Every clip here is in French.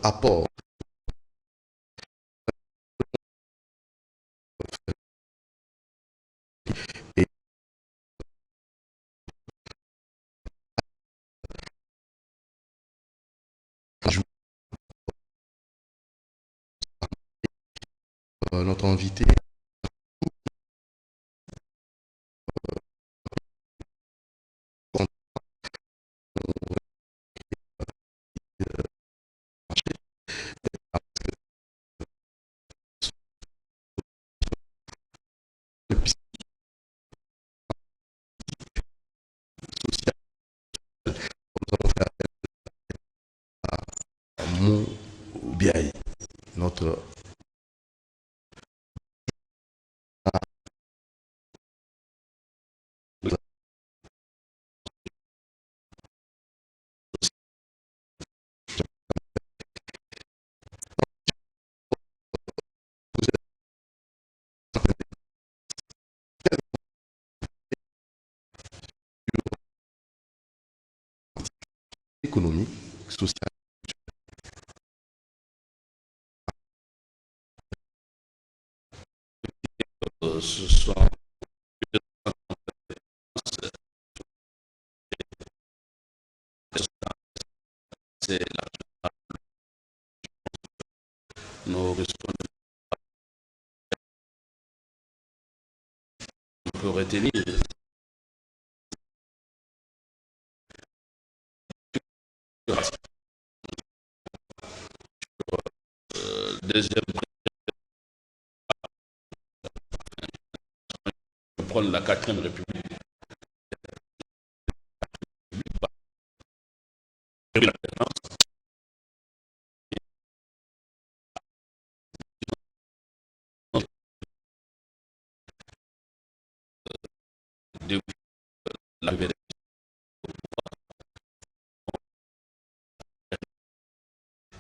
apport et notre invité Mou Biaye, notre économique, sociale. Ce sont nos risquons de peut retenir deuxième prendre la 4e République. Depuis l'arrivée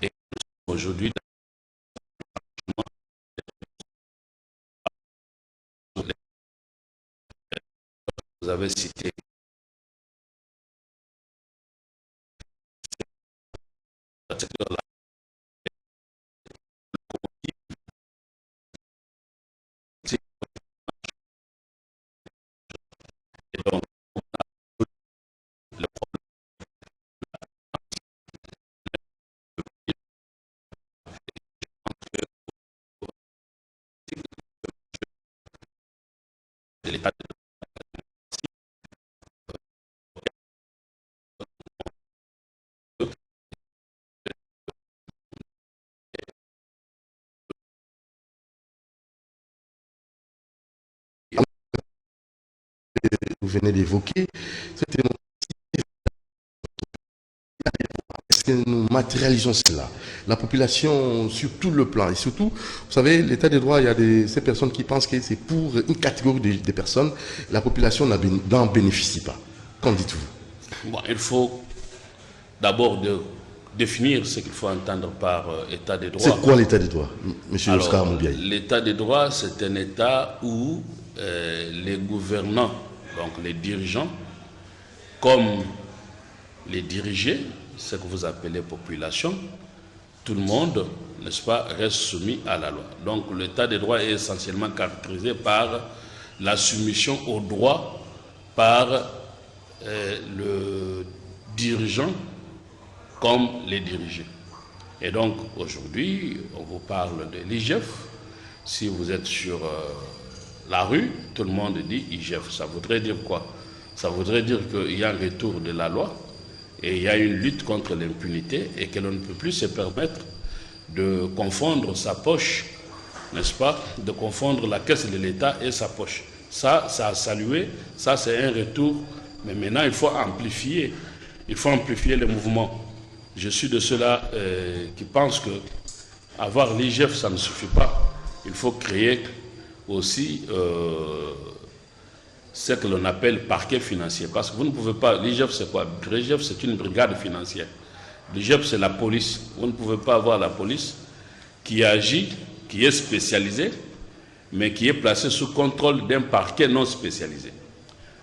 et aujourd'hui, vous avez cité le secteur et donc le problème de l'État Vous venez d'évoquer, cette démocratie, est-ce que nous matérialisons cela? La population, sur tout le plan, et surtout, vous savez, l'état de droit, il y a ces personnes qui pensent que c'est pour une catégorie de personnes, la population n'en bénéficie pas. Qu'en dites-vous? Bon, il faut d'abord définir ce qu'il faut entendre par état de droit. C'est quoi l'état de droit, M. Oscar Moubiaye? L'état de droit, c'est un état où les gouvernants, donc les dirigeants, comme les dirigés, ce que vous appelez population, tout le monde, n'est-ce pas, reste soumis à la loi. Donc l'état de droit est essentiellement caractérisé par la soumission au droit par le dirigeant comme les dirigés. Et donc aujourd'hui, on vous parle de l'IGF. Si vous êtes sur la rue, tout le monde dit IGF. Ça voudrait dire quoi? Ça voudrait dire qu'il y a un retour de la loi et il y a une lutte contre l'impunité et que l'on ne peut plus se permettre de confondre sa poche, n'est-ce pas, de confondre la caisse de l'État et sa poche. Ça a salué, ça c'est un retour, mais maintenant il faut amplifier le mouvement. Je suis de ceux-là qui pensent que avoir l'IGF, ça ne suffit pas. Il faut créer aussi ce que l'on appelle parquet financier. Parce que vous ne pouvez pas... L'IGF, c'est quoi? L'IGF, c'est une brigade financière. L'IGF, c'est la police. Vous ne pouvez pas avoir la police qui agit, qui est spécialisée, mais qui est placée sous contrôle d'un parquet non spécialisé.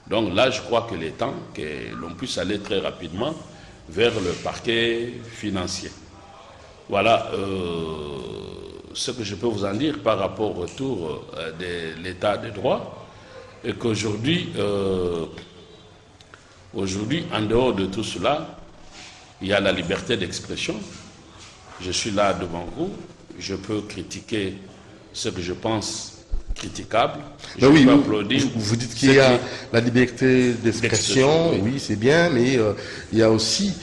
Donc là, je crois qu'il est temps que l'on puisse aller très rapidement vers le parquet financier. Voilà ce que je peux vous en dire par rapport au retour de l'état de droit, et qu'aujourd'hui, en dehors de tout cela, il y a la liberté d'expression. Je suis là devant vous, je peux critiquer ce que je pense critiquable. Je oui, peux applaudir. Vous dites qu'il y a la liberté d'expression, oui, c'est bien, mais il y a aussi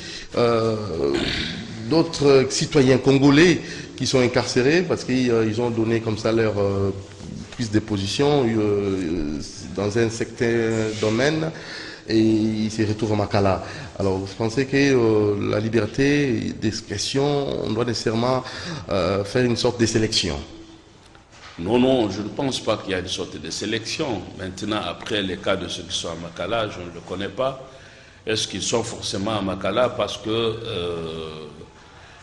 d'autres citoyens congolais qui sont incarcérés parce qu'ils ont donné comme ça leur prise de position dans un certain domaine et ils se retrouvent à Makala. Alors vous pensez que la liberté d'expression, on doit nécessairement faire une sorte de sélection? Non, non, je ne pense pas qu'il y a une sorte de sélection. Maintenant, après les cas de ceux qui sont à Makala, je ne le connais pas. Est-ce qu'ils sont forcément à Makala parce que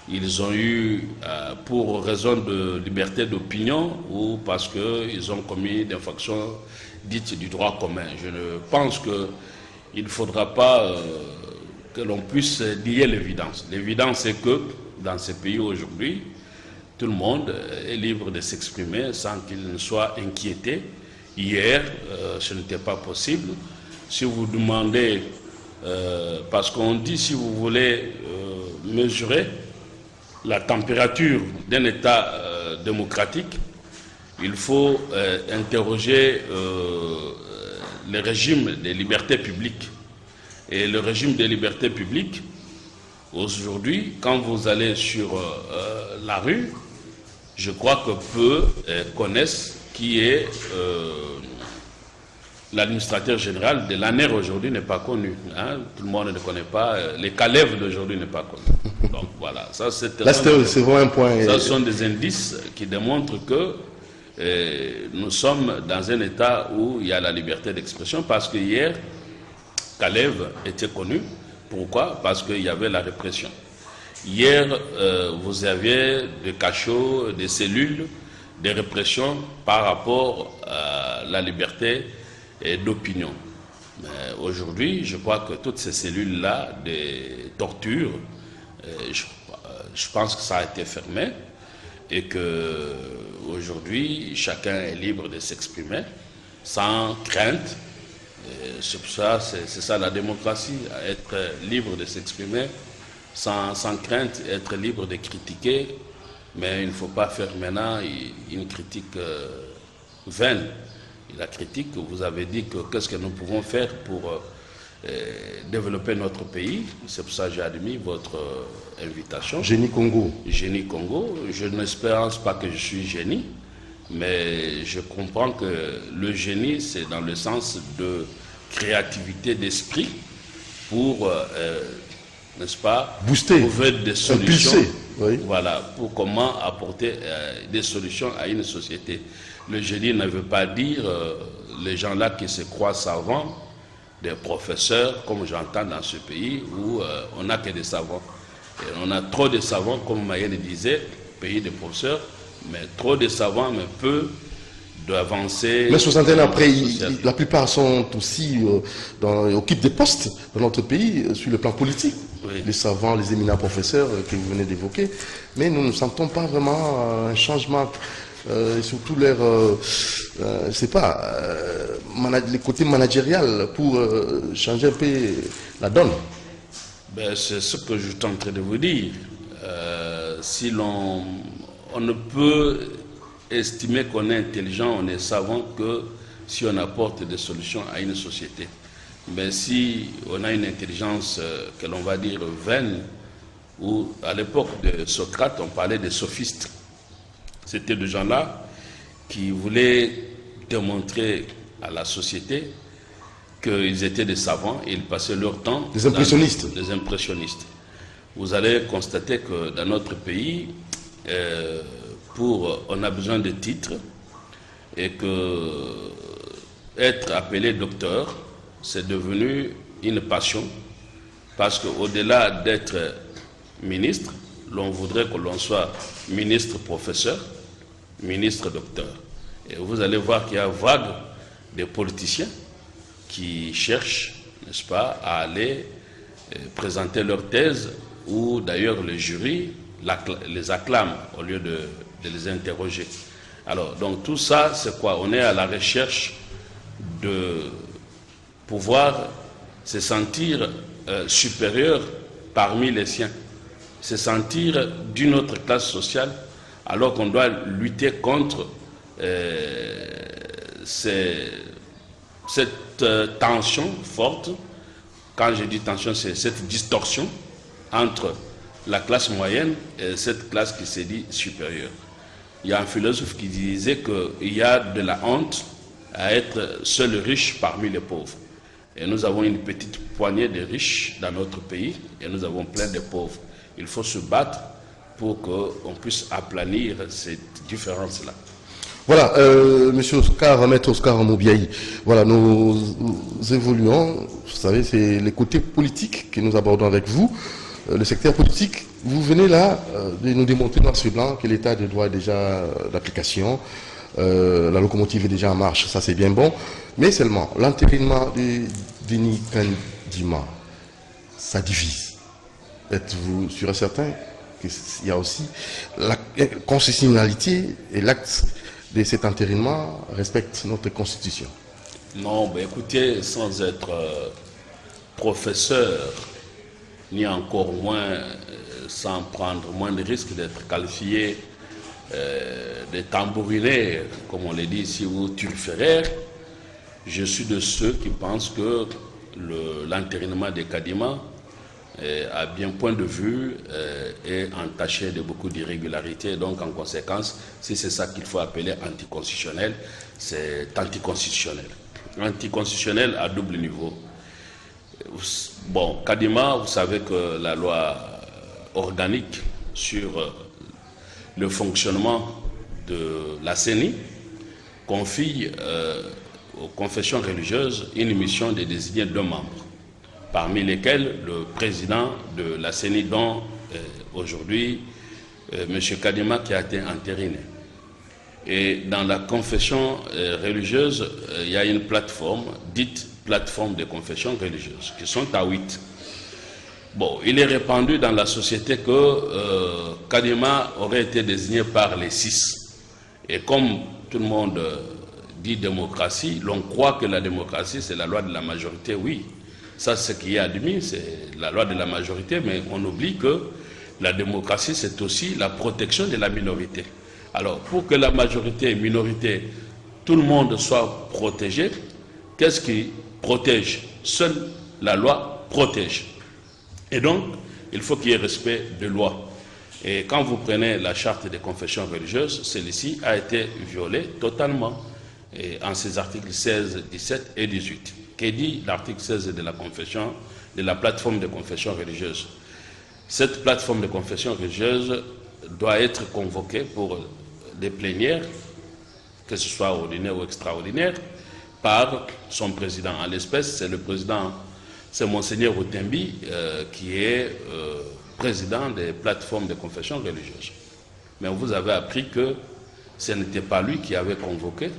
ils ont eu, pour raison de liberté d'opinion, ou parce qu'ils ont commis des infractions dites du droit commun? Je ne pense qu'il ne faudra pas que l'on puisse nier l'évidence. L'évidence, c'est que dans ces pays aujourd'hui, tout le monde est libre de s'exprimer sans qu'il ne soit inquiété. Hier, ce n'était pas possible. Si vous demandez, parce qu'on dit, si vous voulez mesurer la température d'un État démocratique, il faut interroger le régime des libertés publiques. Et le régime des libertés publiques, aujourd'hui, quand vous allez sur la rue, je crois que peu connaissent qui est l'administrateur général de l'ANER aujourd'hui n'est pas connu. Hein? Tout le monde ne connaît pas. Les Kalev d'aujourd'hui n'est pas connu. Donc voilà. Ça, c'est vraiment un point. Ça sont des indices qui démontrent que nous sommes dans un état où il y a la liberté d'expression, parce que hier, Kalev était connu. Pourquoi? Parce qu'il y avait la répression. Hier, vous aviez des cachots, des cellules de répression par rapport à la liberté d'opinion. Mais aujourd'hui, je crois que toutes ces cellules-là, des tortures, je pense que ça a été fermé et que aujourd'hui, chacun est libre de s'exprimer sans crainte. C'est ça la démocratie, être libre de s'exprimer sans crainte, être libre de critiquer, mais il ne faut pas faire maintenant une critique vaine. La critique, vous avez dit que qu'est-ce que nous pouvons faire pour développer notre pays. C'est pour ça que j'ai admis votre invitation. Génie Congo. Génie Congo. Je n'espère pas que je suis génie, mais je comprends que le génie, c'est dans le sens de créativité d'esprit pour, n'est-ce pas, booster, trouver des solutions. Impulser, oui. Voilà, pour comment apporter des solutions à une société. Le génie ne veut pas dire les gens là qui se croient savants, des professeurs, comme j'entends dans ce pays où on n'a que des savants. Et on a trop de savants, comme Mayenne disait, pays de professeurs, mais trop de savants, mais peu d'avancer. Mais 60 ans après, la plupart sont aussi occupent des postes dans notre pays sur le plan politique. Oui. Les savants, les éminents professeurs que vous venez d'évoquer. Mais nous ne sentons pas vraiment un changement. Surtout leur, je sais pas, les côtés managériels pour changer un peu la donne. Ben, c'est ce que je suis en train de vous dire. Si on ne peut estimer qu'on est intelligent, on est savant que si on apporte des solutions à une société. Mais si on a une intelligence que l'on va dire vaine, ou à l'époque de Socrate, on parlait des sophistes. C'était des gens-là qui voulaient démontrer à la société qu'ils étaient des savants et ils passaient leur temps... Des impressionnistes. Des impressionnistes. Vous allez constater que dans notre pays, on a besoin de titres et que être appelé docteur, c'est devenu une passion parce qu'au-delà d'être ministre, l'on voudrait que l'on soit ministre-professeur, ministre-docteur. Et vous allez voir qu'il y a vague de politiciens qui cherchent, n'est-ce pas, à aller présenter leur thèse, ou d'ailleurs le jury les acclament au lieu de les interroger. Alors, donc tout ça, c'est quoi? On est à la recherche de pouvoir se sentir supérieur parmi les siens, se sentir d'une autre classe sociale, alors qu'on doit lutter contre cette tension forte. Quand je dis tension, c'est cette distorsion entre la classe moyenne et cette classe qui se dit supérieure. Il y a un philosophe qui disait qu'il y a de la honte à être seul riche parmi les pauvres. Et nous avons une petite poignée de riches dans notre pays et nous avons plein de pauvres. Il faut se battre pour qu'on puisse aplanir cette différence-là. Voilà, Monsieur Oscar, Maître Oscar Moubiaï, voilà, nous évoluons, vous savez, c'est les côtés politiques que nous abordons avec vous. Le secteur politique, vous venez là de nous démontrer noir sur blanc que l'état de droit est déjà d'application, la locomotive est déjà en marche, ça c'est bien bon, mais seulement l'entérinement de Denis Kandima, ça divise. Êtes-vous sûr et certain qu'il y a aussi la constitutionnalité et l'acte de cet entérinement respecte notre constitution? Non, ben écoutez, sans être professeur, ni encore moins, sans prendre moins de risques d'être qualifié de tambourinaire, comme on le dit ici, ou turféraire, je suis de ceux qui pensent que l'entérinement de Kadima, à bien point de vue, est entaché de beaucoup d'irrégularités. Donc, en conséquence, si c'est ça qu'il faut appeler anticonstitutionnel, c'est anticonstitutionnel. Anticonstitutionnel à double niveau. Bon, Kadima, vous savez que la loi organique sur le fonctionnement de la CENI confie aux confessions religieuses une mission de désigner 2 membres, parmi lesquels le président de la CENI, dont aujourd'hui M. Kadima, qui a été entériné. Et dans la confession religieuse, il y a une plateforme dite plateforme de confession religieuse, qui sont à 8. Bon, il est répandu dans la société que Kadima aurait été désigné par les 6. Et comme tout le monde dit démocratie, l'on croit que la démocratie, c'est la loi de la majorité, oui. Ça, c'est ce qui est admis, c'est la loi de la majorité, mais on oublie que la démocratie, c'est aussi la protection de la minorité. Alors, pour que la majorité et minorité, tout le monde soit protégé, qu'est-ce qui protège? Seule la loi protège. Et donc, il faut qu'il y ait respect de loi. Et quand vous prenez la charte des confessions religieuses, celle-ci a été violée totalement en ses articles 16, 17 et 18. Qu'est dit l'article 16 de la confession, de la plateforme de confession religieuse? Cette plateforme de confession religieuse doit être convoquée pour des plénières, que ce soit ordinaire ou extraordinaire, par son président. En l'espèce, c'est le président, c'est Monseigneur Otembi, qui est président des plateformes de confession religieuse. Mais vous avez appris que ce n'était pas lui qui avait convoqué,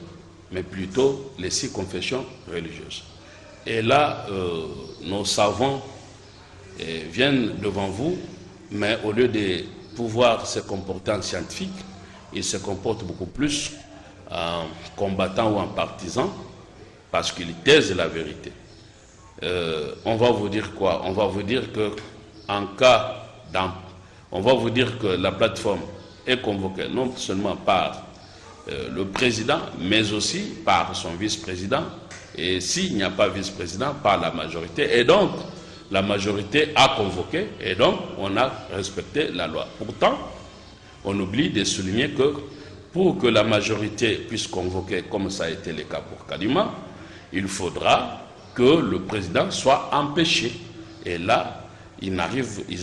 mais plutôt les 6 confessions religieuses. Et là, nos savants viennent devant vous, mais au lieu de pouvoir se comporter en scientifique, ils se comportent beaucoup plus en combattant ou en partisan, parce qu'ils taisent la vérité. On va vous dire quoi? On va vous dire que on va vous dire que la plateforme est convoquée non seulement par le président, mais aussi par son vice-président, et s'il n'y a pas vice-président, par la majorité. Et donc, la majorité a convoqué, et donc on a respecté la loi. Pourtant, on oublie de souligner que pour que la majorité puisse convoquer, comme ça a été le cas pour Kadima, il faudra que le président soit empêché. Et là, il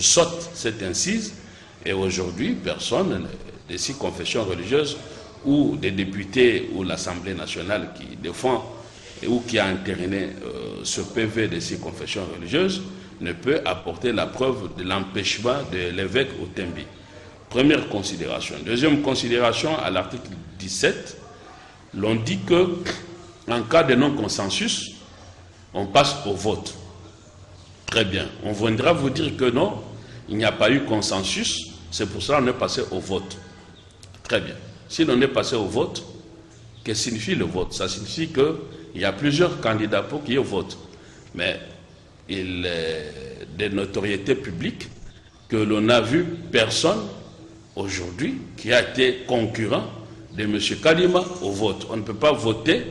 saute cette incise, et aujourd'hui, personne des 6 confessions religieuses ou des députés ou l'Assemblée nationale qui défend ou qui a entériné ce PV de 6 confessions religieuses ne peut apporter la preuve de l'empêchement de l'évêque Otembi. Première considération. Deuxième considération, à l'article 17, l'on dit que en cas de non-consensus, on passe au vote. Très bien. On viendra vous dire que non, il n'y a pas eu consensus C'est pour ça qu'on est passé au vote. Très bien. Si l'on est passé au vote, que signifie le vote? Ça signifie qu'il y a plusieurs candidats pour qu'il y ait vote. Mais il est de notoriété publique que l'on n'a vu personne aujourd'hui qui a été concurrent de M. Kadima au vote. On ne peut pas voter,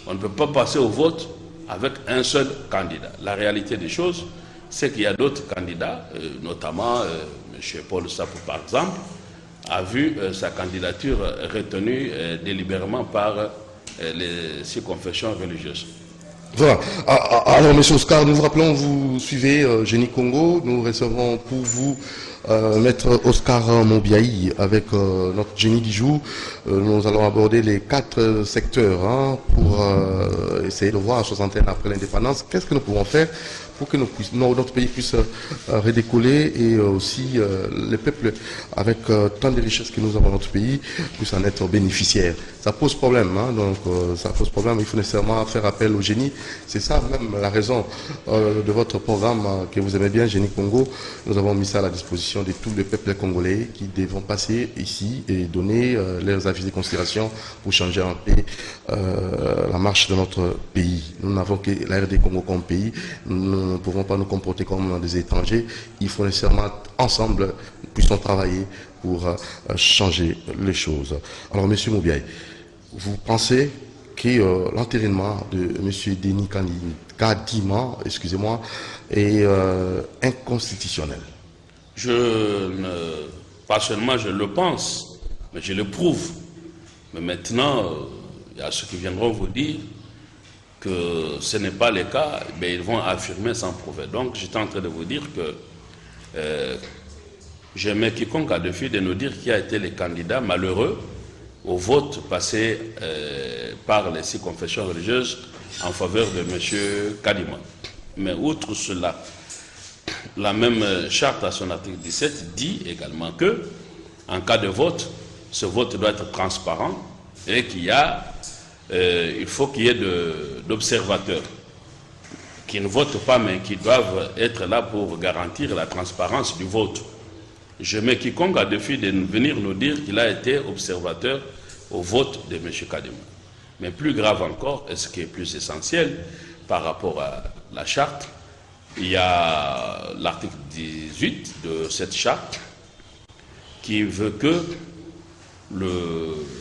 on ne peut pas passer au vote avec un seul candidat. La réalité des choses, c'est qu'il y a d'autres candidats, notamment M. Paul Sapou par exemple, a vu sa candidature retenue délibérément par les six confessions religieuses. Voilà. Alors, M. Oscar, nous vous rappelons, vous suivez Génie Congo. Nous recevrons pour vous Maître Oscar Mobiaï avec notre génie du jour. Nous allons aborder les 4 secteurs pour essayer de voir à 61 après l'indépendance, qu'est-ce que nous pouvons faire pour que notre pays puisse redécoller et aussi les peuples avec tant de richesses que nous avons dans notre pays puissent en être bénéficiaires. Ça pose problème, donc ça pose problème. Il faut nécessairement faire appel au génie. C'est ça même la raison de votre programme que vous aimez bien, Génie Congo. Nous avons mis ça à la disposition de tous les peuples congolais qui devront passer ici et donner leurs avis et considérations pour changer en paix la marche de notre pays. Nous n'avons que la RD Congo comme pays. Nous ne pouvons pas nous comporter comme des étrangers. Il faut nécessairement, ensemble, puissions travailler pour changer les choses. Alors, M. Mobiaï, vous pensez que l'entérinement de M. Denis Kadima, excusez-moi, est inconstitutionnel? Pas seulement je le pense, mais je le prouve. Mais maintenant, il y a ceux qui viendront vous dire que ce n'est pas le cas, mais ils vont affirmer sans prouver. Donc, j'étais en train de vous dire que je mets quiconque à défi de nous dire qui a été le candidat malheureux au vote passé par les 6 confessions religieuses en faveur de M. Kadima. Mais outre cela, la même charte à son article 17 dit également que, en cas de vote, ce vote doit être transparent et il faut qu'il y ait d'observateurs qui ne votent pas mais qui doivent être là pour garantir la transparence du vote. Je mets quiconque à défi de venir nous dire qu'il a été observateur au vote de M. Kadima. Mais plus grave encore, et ce qui est plus essentiel par rapport à la charte, il y a l'article 18 de cette charte qui veut que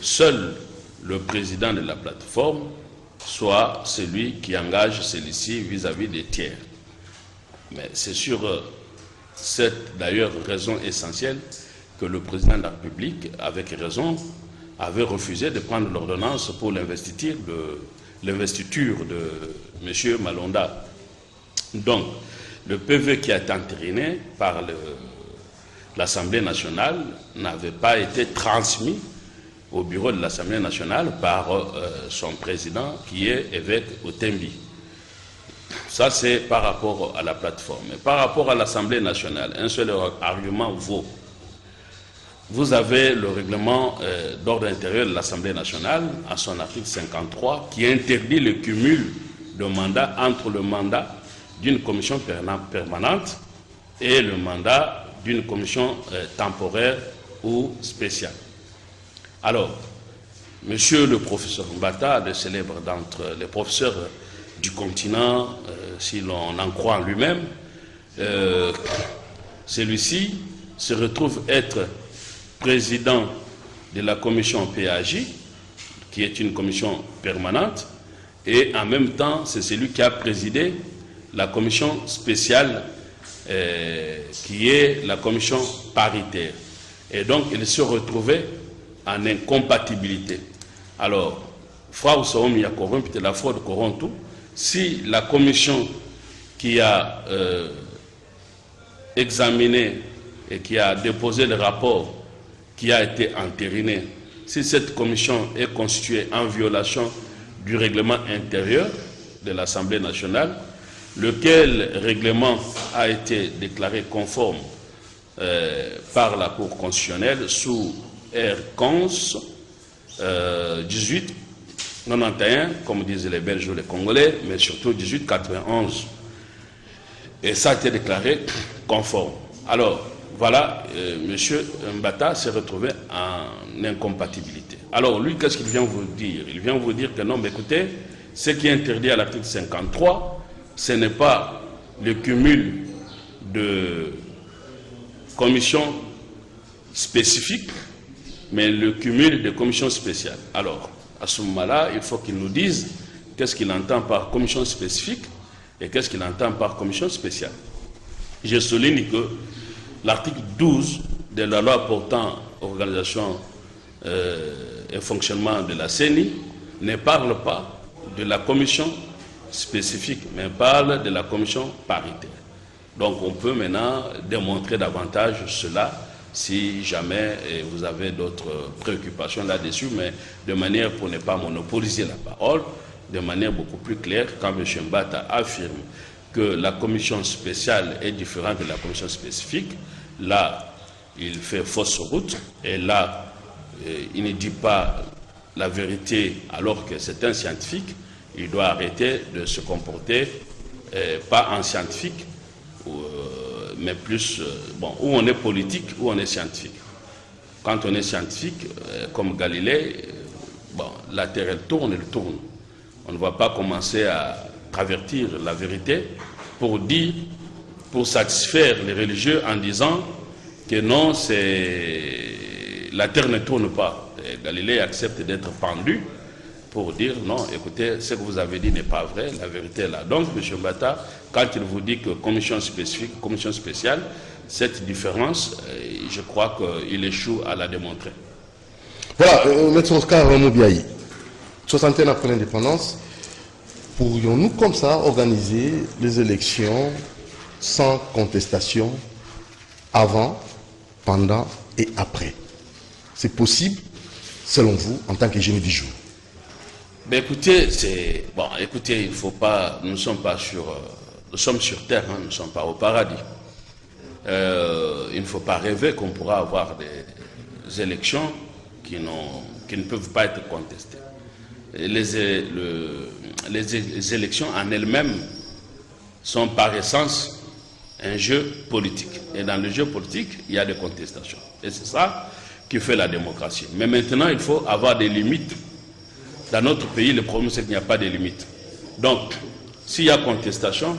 seul le président de la plateforme soit celui qui engage celui-ci vis-à-vis des tiers. Mais c'est sur cette d'ailleurs raison essentielle que le président de la République, avec raison, avait refusé de prendre l'ordonnance pour l'investiture de M. Malonda. Donc, le PV qui a été entériné par l'Assemblée nationale n'avait pas été transmis au bureau de l'Assemblée nationale par son président qui est évêque Otembi. Ça, c'est par rapport à la plateforme. Mais par rapport à l'Assemblée nationale, un seul argument vaut. Vous avez le règlement d'ordre intérieur de l'Assemblée nationale, à son article 53, qui interdit le cumul de mandats entre le mandat d'une commission permanente et le mandat d'une commission temporaire ou spéciale. Alors, monsieur le professeur Mbata, le célèbre d'entre les professeurs du continent, si l'on en croit en lui-même, celui-ci se retrouve être président de la commission PAJ, qui est une commission permanente, et en même temps, c'est celui qui a présidé la commission spéciale, qui est la commission paritaire. Et donc, il se retrouvait en incompatibilité. Alors, Frau Saoum Yakorum, peut-être la fraude corrompt tout, si la commission qui a examiné et qui a déposé le rapport qui a été entériné, si cette commission est constituée en violation du règlement intérieur de l'Assemblée nationale, lequel règlement a été déclaré conforme par la Cour constitutionnelle sous R11 1891, comme disent les Belges ou les Congolais, mais surtout 1891. Et ça a été déclaré conforme. Alors, voilà, M. Mbata s'est retrouvé en incompatibilité. Alors lui, qu'est-ce qu'il vient vous dire? Il vient vous dire que non, mais écoutez, ce qui est interdit à l'article 53, ce n'est pas le cumul de commissions spécifiques, mais le cumul de commissions spéciales. Alors, à ce moment-là, il faut qu'il nous dise qu'est-ce qu'il entend par commission spécifique et qu'est-ce qu'il entend par commission spéciale. Je souligne que l'article 12 de la loi portant organisation et fonctionnement de la CENI ne parle pas de la commission spécifique, mais parle de la commission paritaire. Donc on peut maintenant démontrer davantage cela si jamais vous avez d'autres préoccupations là-dessus, mais de manière pour ne pas monopoliser la parole, de manière beaucoup plus claire, quand M. Mbata affirme que la commission spéciale est différente de la commission spécifique, là, il fait fausse route, et là, il ne dit pas la vérité alors que c'est un scientifique. Il doit arrêter de se comporter, pas en scientifique, mais plus, bon, où on est politique, où on est scientifique. Quand on est scientifique, comme Galilée, bon, la Terre, elle tourne. On ne va pas commencer à travertir la vérité pour dire, pour satisfaire les religieux en disant que non, la Terre ne tourne pas. Et Galilée accepte d'être pendu pour dire non, écoutez, ce que vous avez dit n'est pas vrai, la vérité est là. Donc, M. Mbata, quand il vous dit que commission spécifique, commission spéciale, cette différence, je crois qu'il échoue à la démontrer. Voilà, M. Oscar Moubiaï, 61 après l'indépendance, pourrions-nous comme ça organiser les élections sans contestation avant, pendant et après? C'est possible, selon vous, en tant que génie du jour? Ben écoutez, bon, écoutez, il faut pas, nous sommes sur terre, hein, nous ne sommes pas au paradis. Il ne faut pas rêver qu'on pourra avoir des élections qui ne peuvent pas être contestées. Les élections en elles-mêmes sont par essence un jeu politique. Et dans le jeu politique, il y a des contestations. Et c'est ça qui fait la démocratie. Mais maintenant, il faut avoir des limites. Dans notre pays, le problème, c'est qu'il n'y a pas de limites. Donc, s'il y a contestation,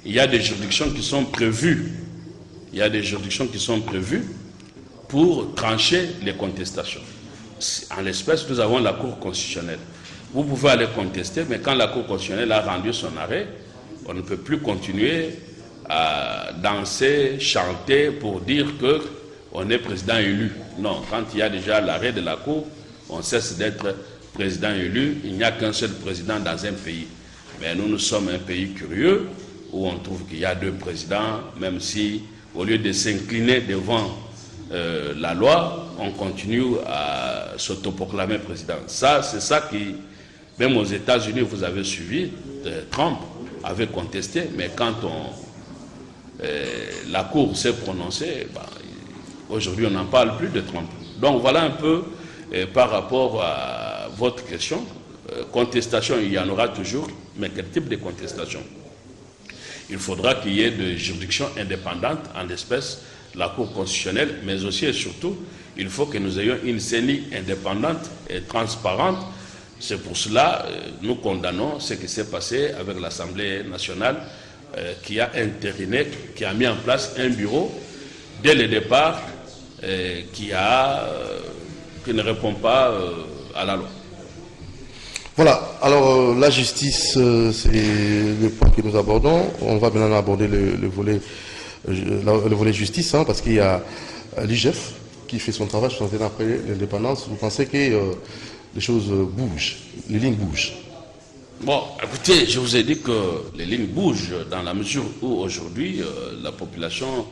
il y a des juridictions qui sont prévues. Il y a des juridictions qui sont prévues pour trancher les contestations. En l'espèce, nous avons la Cour constitutionnelle. Vous pouvez aller contester, mais quand la Cour constitutionnelle a rendu son arrêt, on ne peut plus continuer à danser, chanter pour dire qu'on est président élu. Non, quand il y a déjà l'arrêt de la Cour, on cesse d'être président élu. Il n'y a qu'un seul président dans un pays. Mais nous sommes un pays curieux où on trouve qu'il y a deux présidents, même si au lieu de s'incliner devant la loi, on continue à s'autoproclamer président. Ça, c'est ça qui, même aux États-Unis, vous avez suivi, Trump avait contesté, mais quand la Cour s'est prononcée, aujourd'hui on n'en parle plus de Trump. Donc voilà un peu par rapport à votre question. Contestation, il y en aura toujours, mais quel type de contestation? Il faudra qu'il y ait des juridictions indépendantes, en l'espèce la Cour constitutionnelle, mais aussi et surtout, il faut que nous ayons une CENI indépendante et transparente. C'est pour cela que nous condamnons ce qui s'est passé avec l'Assemblée nationale qui a intériné, qui a mis en place un bureau dès le départ qui ne répond pas à la loi. Voilà, alors la justice, c'est le point que nous abordons. On va maintenant aborder le volet justice, hein, parce qu'il y a l'IGF qui fait son travail 61 après l'indépendance. Vous pensez que les choses bougent, les lignes bougent? Bon, écoutez, je vous ai dit que les lignes bougent dans la mesure où aujourd'hui la population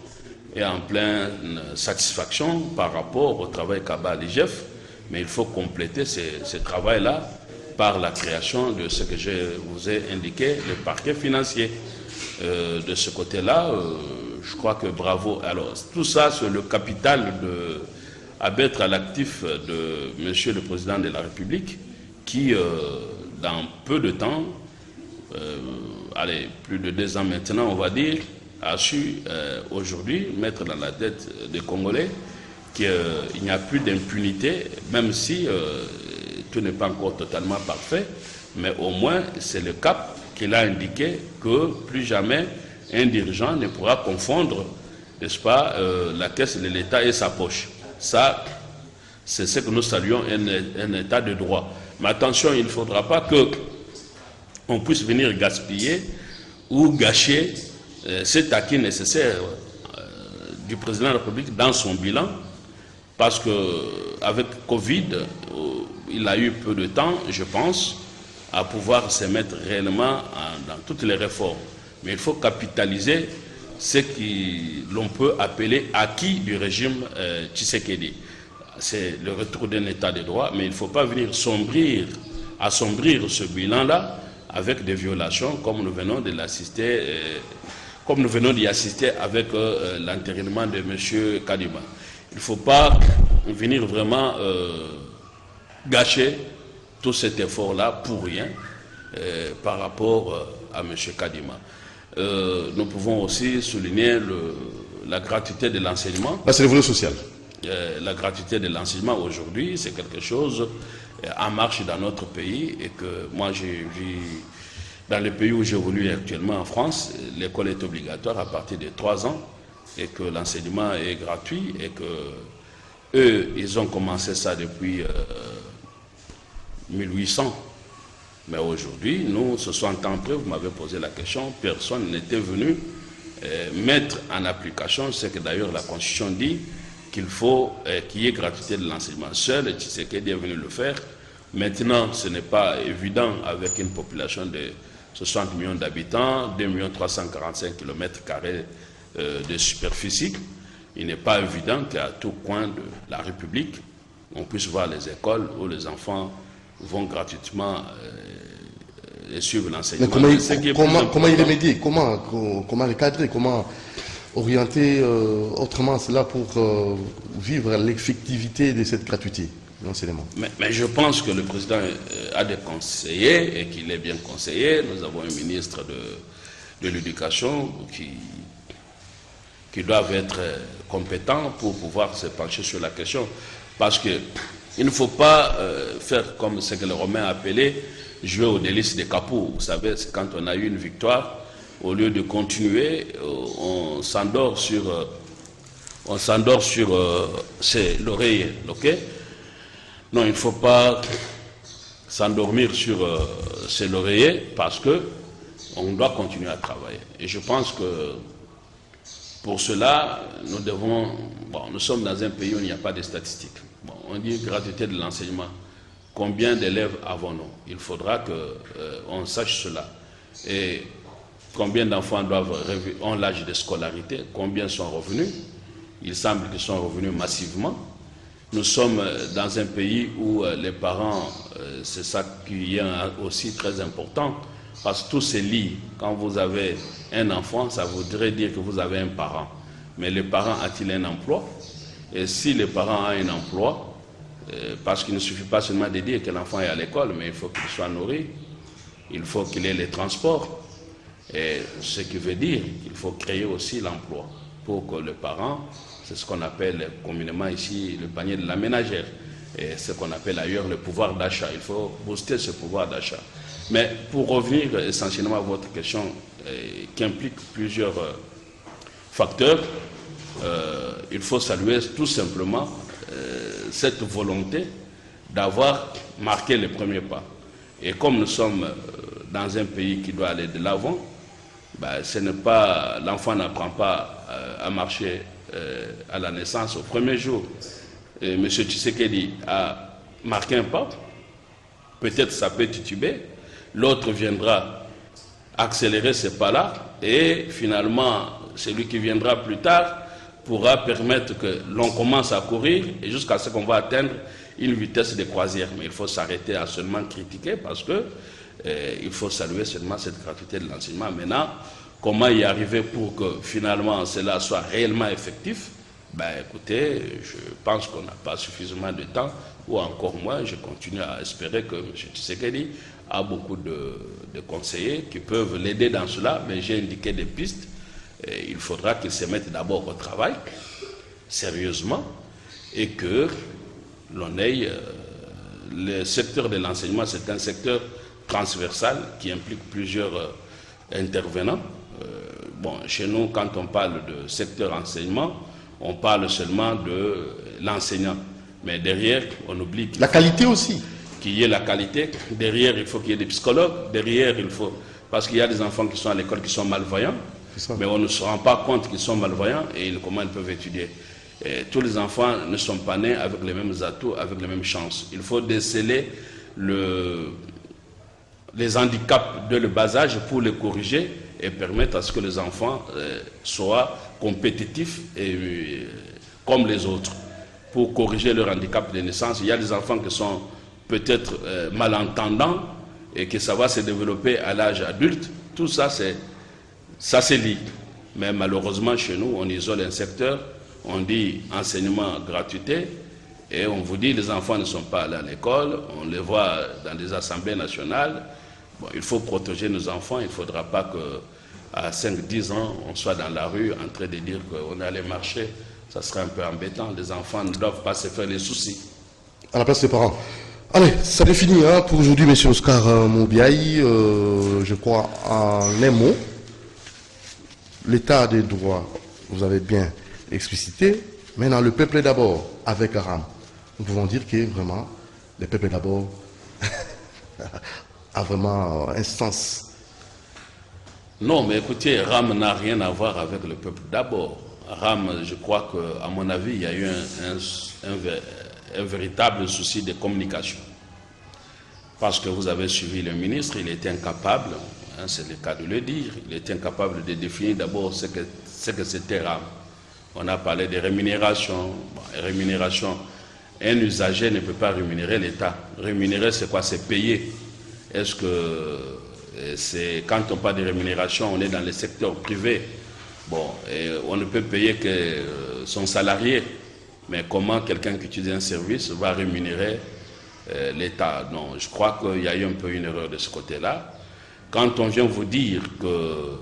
est en pleine satisfaction par rapport au travail qu'a l'IGF, mais il faut compléter ce travail-là par la création de ce que je vous ai indiqué, le parquet financier. De ce côté-là, je crois que bravo. Alors, tout ça, c'est le capital à mettre à l'actif de Monsieur le Président de la République, qui, dans peu de temps, plus de 2 ans maintenant, on va dire, a su aujourd'hui mettre dans la tête des Congolais qu'il n'y a plus d'impunité, même si tout n'est pas encore totalement parfait, mais au moins c'est le cap qu'il a indiqué que plus jamais un dirigeant ne pourra confondre, n'est-ce pas, la caisse de l'État et sa poche. Ça, c'est ce que nous saluons, un état de droit. Mais attention, il ne faudra pas qu'on puisse venir gaspiller ou gâcher cet acquis nécessaire du président de la République dans son bilan, parce qu'avec Covid, il a eu peu de temps, je pense, à pouvoir se mettre réellement dans toutes les réformes. Mais il faut capitaliser ce que l'on peut appeler acquis du régime Tshisekedi. C'est le retour d'un état de droit, mais il ne faut pas venir assombrir ce bilan-là avec des violations comme nous venons de l'assister, comme nous venons d'y assister avec l'entérinement de M. Kadima. Il ne faut pas venir vraiment gâcher tout cet effort-là pour rien par rapport à M. Kadima. Nous pouvons aussi souligner la gratuité de l'enseignement. C'est le volet social. La gratuité de l'enseignement aujourd'hui, c'est quelque chose en marche dans notre pays et que moi j'ai vu dans le pays où j'évolue actuellement en France, l'école est obligatoire à partir de 3 ans et que l'enseignement est gratuit et que eux, ils ont commencé ça depuis 1800. Mais aujourd'hui, nous, 60 ans après, vous m'avez posé la question, personne n'était venu mettre en application ce que d'ailleurs la Constitution dit, qu'il faut qu'il y ait gratuité de l'enseignement. Seul Tshisekedi est venu le faire. Maintenant, ce n'est pas évident avec une population de 60 millions d'habitants, 2 345 km² de superficie. Il n'est pas évident qu'à tout coin de la République, on puisse voir les écoles où les enfants vont gratuitement suivre l'enseignement. Comment y remédier? Comment le cadrer? Comment orienter autrement cela pour vivre l'effectivité de cette gratuité de l'enseignement? Mais je pense que le président a des conseillers et qu'il est bien conseillé. Nous avons un ministre de l'Éducation qui doivent être compétents pour pouvoir se pencher sur la question. Parce qu'il ne faut pas faire comme ce que les Romains appelaient jouer aux délices des capots. Vous savez, c'est quand on a eu une victoire, au lieu de continuer, on s'endort sur l'oreiller. Ok? Non, il ne faut pas s'endormir sur l'oreiller parce que on doit continuer à travailler. Et je pense que pour cela, nous devons... Bon, nous sommes dans un pays où il n'y a pas de statistiques. Bon, on dit gratuité de l'enseignement. Combien d'élèves avons-nous? Il faudra qu'on sache cela. Et combien d'enfants ont l'âge de scolarité? Combien sont revenus? Il semble qu'ils sont revenus massivement. Nous sommes dans un pays où les parents, c'est ça qui est aussi très important, parce que tout se lie. Quand vous avez un enfant, ça voudrait dire que vous avez un parent. Mais le parent a-t-il un emploi? Et si le parent a un emploi, parce qu'il ne suffit pas seulement de dire que l'enfant est à l'école, mais il faut qu'il soit nourri, il faut qu'il ait les transports. Et ce qui veut dire qu'il faut créer aussi l'emploi pour que le parent, c'est ce qu'on appelle communément ici le panier de la ménagère, et ce qu'on appelle ailleurs le pouvoir d'achat. Il faut booster ce pouvoir d'achat. Mais pour revenir essentiellement à votre question qui implique plusieurs facteurs, il faut saluer tout simplement cette volonté d'avoir marqué les premiers pas. Et comme nous sommes dans un pays qui doit aller de l'avant, ce n'est pas, l'enfant n'apprend pas à marcher à la naissance au premier jour. M. Tshisekedi a marqué un pas, peut-être ça peut tituber, l'autre viendra accélérer ce pas-là, et finalement, celui qui viendra plus tard pourra permettre que l'on commence à courir et jusqu'à ce qu'on va atteindre une vitesse de croisière. Mais il faut s'arrêter à seulement critiquer parce que il faut saluer seulement cette gratuité de l'enseignement. Maintenant, comment y arriver pour que finalement cela soit réellement effectif? Écoutez, je pense qu'on n'a pas suffisamment de temps, ou encore moins, je continue à espérer que M. Tshisekedi a beaucoup de conseillers qui peuvent l'aider dans cela, mais j'ai indiqué des pistes. il faudra qu'ils se mettent d'abord au travail, sérieusement, et que l'on ait... le secteur de l'enseignement, c'est un secteur transversal qui implique plusieurs intervenants. Chez nous, quand on parle de secteur enseignement, on parle seulement de l'enseignant. Mais derrière, on oublie la qualité aussi. Qu'il y ait la qualité. Derrière, il faut qu'il y ait des psychologues. Derrière, il faut... Parce qu'il y a des enfants qui sont à l'école qui sont malvoyants. Mais on ne se rend pas compte qu'ils sont malvoyants et comment ils peuvent étudier. Et tous les enfants ne sont pas nés avec les mêmes atouts, avec les mêmes chances. Il faut déceler les handicaps de le bas âge pour les corriger et permettre à ce que les enfants soient compétitifs comme les autres. Pour corriger leur handicap de naissance, il y a des enfants qui sont peut-être malentendants et que ça va se développer à l'âge adulte. Tout ça, ça se lie. Mais malheureusement, chez nous, on isole un secteur, on dit enseignement gratuité, et on vous dit les enfants ne sont pas allés à l'école, on les voit dans des assemblées nationales. Il faut protéger nos enfants, il ne faudra pas qu'à 5-10 ans, on soit dans la rue en train de dire qu'on allait marcher. Ça serait un peu embêtant. Les enfants ne doivent pas se faire les soucis. À la place des parents. Allez, ça définit pour aujourd'hui, M. Oscar Moubiaï. Je crois en un mot. L'état des droits, vous avez bien explicité. Maintenant, le peuple d'abord, avec RAM. Nous pouvons dire que vraiment, le peuple d'abord a vraiment un sens. Non, mais écoutez, RAM n'a rien à voir avec le peuple d'abord. RAM, je crois qu'à mon avis, il y a eu un véritable souci de communication. Parce que vous avez suivi le ministre, il était incapable, c'est le cas de le dire, il était incapable de définir d'abord ce que c'était RAM. On a parlé de rémunération. Rémunération, un usager ne peut pas rémunérer l'État. Rémunérer, c'est quoi? C'est payer. Est-ce que c'est quand on parle de rémunération, on est dans le secteur privé? Et on ne peut payer que son salarié. Mais comment quelqu'un qui utilise un service va rémunérer l'État? Non, je crois qu'il y a eu un peu une erreur de ce côté-là. Quand on vient vous dire que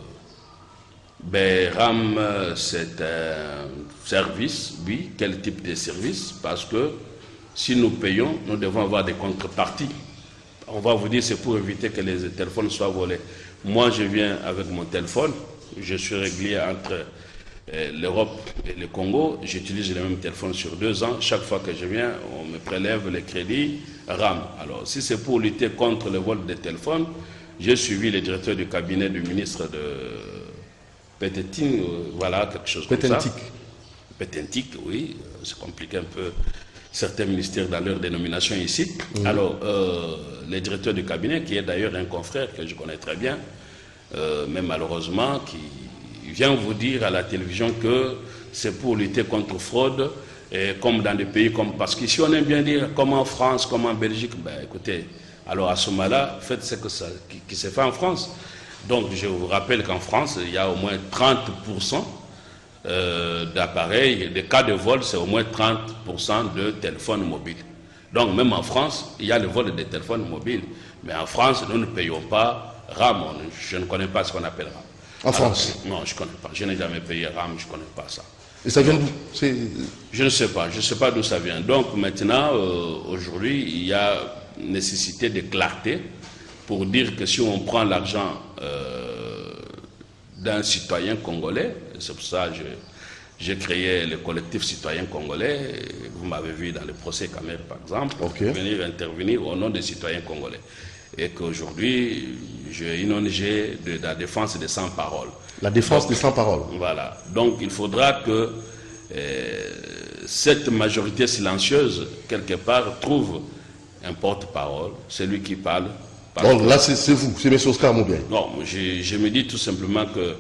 RAM, c'est un service, oui, quel type de service? Parce que si nous payons, nous devons avoir des contreparties. On va vous dire c'est pour éviter que les téléphones soient volés. Moi, je viens avec mon téléphone, je suis régulier entre l'Europe et le Congo, j'utilise le même téléphone sur 2 ans. Chaque fois que je viens, on me prélève les crédits RAM. Alors, si c'est pour lutter contre le vol des téléphones, j'ai suivi le directeur du cabinet du ministre de Petentique, voilà, quelque chose comme ça. Petentique, oui, c'est compliqué un peu certains ministères dans leur dénomination ici. Alors, le directeur du cabinet, qui est d'ailleurs un confrère que je connais très bien, mais malheureusement, qui vient vous dire à la télévision que c'est pour lutter contre fraude, et comme dans des pays comme... Parce qu'ici, on aime bien dire, comme en France, comme en Belgique, écoutez, alors à ce moment-là, faites ce qui se fait en France. Donc, je vous rappelle qu'en France, il y a au moins 30% d'appareils, des cas de vol, c'est au moins 30% de téléphones mobiles. Donc, même en France, il y a le vol des téléphones mobiles. Mais en France, nous ne payons pas RAM. Je ne connais pas ce qu'on appelle RAM. En France? Non, je ne connais pas. Je n'ai jamais payé RAM, je ne connais pas ça. Et ça vient d'où? Je ne sais pas. Je ne sais pas d'où ça vient. Donc, maintenant, aujourd'hui, il y a nécessité de clarté pour dire que si on prend l'argent d'un citoyen congolais, c'est pour ça que j'ai créé le collectif citoyen congolais, vous m'avez vu dans le procès Kamer par exemple, venir intervenir au nom des citoyens congolais. Et qu'aujourd'hui, j'ai une ONG de la défense des sans-paroles. La défense des sans-paroles. Voilà. Donc il faudra que cette majorité silencieuse, quelque part, trouve un porte-parole, celui qui parle. Donc là, c'est vous, c'est M. Oscar Moubiaï. Non, je me dis tout simplement que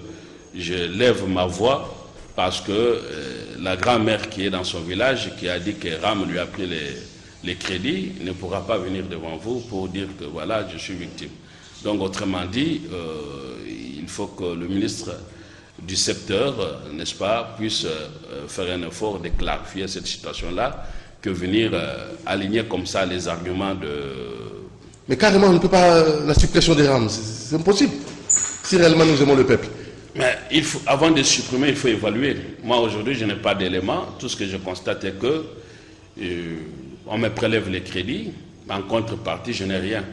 je lève ma voix parce que la grand-mère qui est dans son village, qui a dit que RAM lui a pris les crédits, ne pourra pas venir devant vous pour dire que voilà, je suis victime. Donc autrement dit, il faut que le ministre du secteur, n'est-ce pas, puisse faire un effort de clarifier cette situation-là, que venir aligner comme ça les arguments de... Mais carrément, on ne peut pas la suppression des RAM, c'est impossible, si réellement nous aimons le peuple. Mais avant de supprimer, il faut évaluer. Moi, aujourd'hui, je n'ai pas d'éléments. Tout ce que je constate est que on me prélève les crédits, mais en contrepartie, je n'ai rien.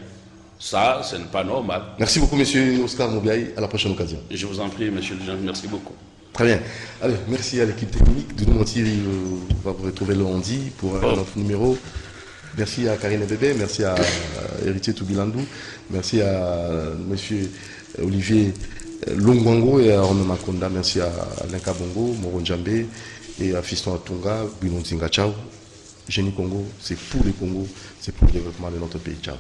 Ça, ce n'est pas normal. Merci beaucoup, monsieur Oscar Moubiaï. À la prochaine occasion. Je vous en prie, monsieur le juge. Merci beaucoup. Très bien. Allez, merci à l'équipe technique. De nous mentir, on va vous retrouver le lundi pour un autre numéro. Merci à Karine Bébé, merci à Héritier Toubilandou, merci à monsieur Olivier Longwango et à Romain Makonda, merci à Alain Kabongo, Moron Djambé et à Fiston Atunga, Binon Zinga. Ciao. Génie Congo, c'est pour le Congo, c'est pour le développement de notre pays. Ciao.